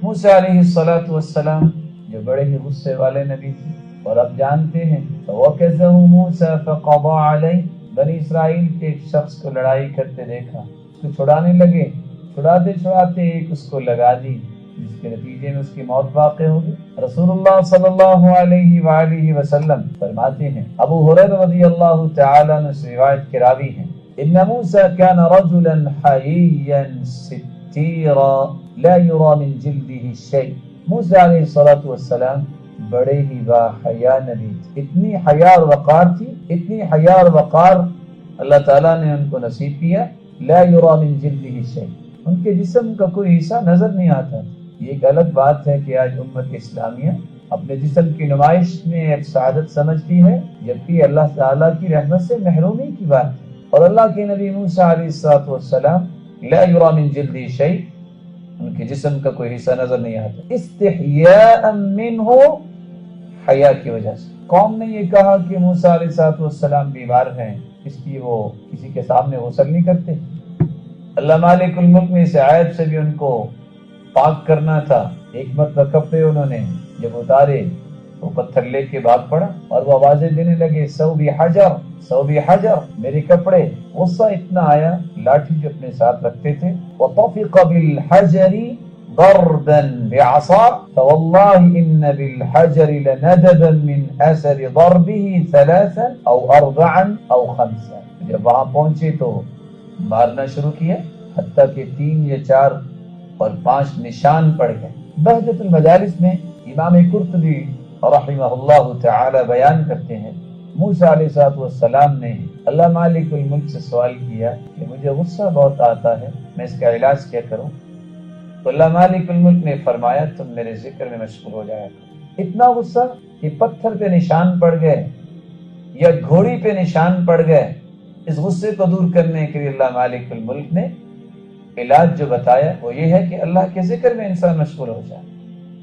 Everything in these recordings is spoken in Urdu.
موسیٰ علیہ الصلوۃ والسلام جو بڑے ہی غصے والے نبی تھے، اور اب جانتے ہیں فَوَكَزَهُ مُوسَىٰ فَقَضَىٰ عَلَيْهِ، بنی اسرائیل کے ایک شخص کو لڑائی کرتے دیکھا، اس کو چھڑانے لگے، چھڑاتے چھڑاتے ایک اس کو لگا دی، جس کے نتیجے میں اس کی موت واقع ہو گئی۔ رسول اللہ صلی اللہ علیہ وآلہ وسلم فرماتے ہیں، ابو ہریرہ رضی اللہ تعالیٰ عنہ سے روایت کے راوی ہیں، ان موسیٰ كان رجلا حييا ستيرا لا يرى من جلده شيء۔ موسیٰ علیہ الصلوۃ والسلام بڑے ہی با حیا نبی تھے، اتنی حیا اور وقار تھی، اتنی حیا اور وقار اللہ تعالیٰ نے ان کو نصیب کیا۔ لا يرى من جلده شيء، ان کے جسم کا کوئی حصہ نظر نہیں آتا۔ یہ ایک الگ بات ہے کہ آج امت اسلامیہ اپنے جسم کی نمائش میں ایک سعادت سمجھتی ہے، جبکہ اللہ تعالیٰ کی رحمت سے محرومی کی بات ہے۔ اور اللہ کے نبی موسیٰ علیہ السلام لا يرى من جلده شيء، ان کے جسم کا کوئی حصہ نظر نہیں آتا، استحیاء منہ، حیا کی وجہ سے۔ قوم نے یہ کہا کہ موسیٰ علیہ السلام بیمار ہیں، اس لیے وہ کسی کے سامنے غسل نہیں کرتے۔ اللہ مالک الملک نے اس عیب سے بھی ان کو پاک کرنا تھا۔ ایک مرتبہ کپڑے انہوں نے جب اتارے وہ پتھر لے کے بھاگ پڑا اور وہ آوازیں دینے لگے، ثوبی حجر ثوبی حجر، میرے کپڑے۔ غصہ اتنا آیا، لاٹھی جو اپنے ساتھ رکھتے تھے، وطفق بالحجر ضربا بعصا فوالله ان بالحجر لندبا من اثر ضربه ثلاثا او اربعا او خمسا۔ جب وہاں پہنچے تو مارنا شروع کیا، حتیٰ کہ 3 یا 4 اور 5 نشان پڑ گئے۔ بہجت المجالس میں امام قرطبی رحمہ اللہ تعالی بیان کرتے ہیں، موسیٰ علیہ السلام نے اللہ مالک الملک سے سوال کیا کہ مجھے غصہ بہت آتا ہے، میں اس کا علاج کیا کروں؟ تو اللہ مالک الملک نے فرمایا تم میرے ذکر میں مشغول ہو جایا کرو۔ اتنا غصہ کہ پتھر پہ نشان پڑ گئے یا گھوڑی پہ نشان پڑ گئے۔ اس غصے کو دور کرنے کے لیے اللہ مالک الملک نے علاج جو بتایا وہ یہ ہے کہ اللہ کے ذکر میں انسان مشغول ہو جائے۔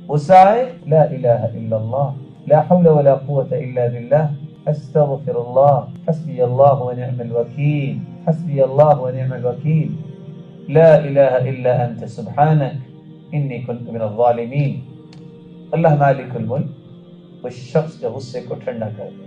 غصہ آئے، لا الہ الا اللہ، لا حول ولا قوة الا باللہ، استغفر اللہ، حسبی اللہ ونعم الوکیل، حسبی اللہ ونعم الوکیل، لا الہ الا انت سبحانک انی کنت من الظالمین۔ اللہ مالک الملک اس شخص کے غصے کو ٹھنڈا کر دے۔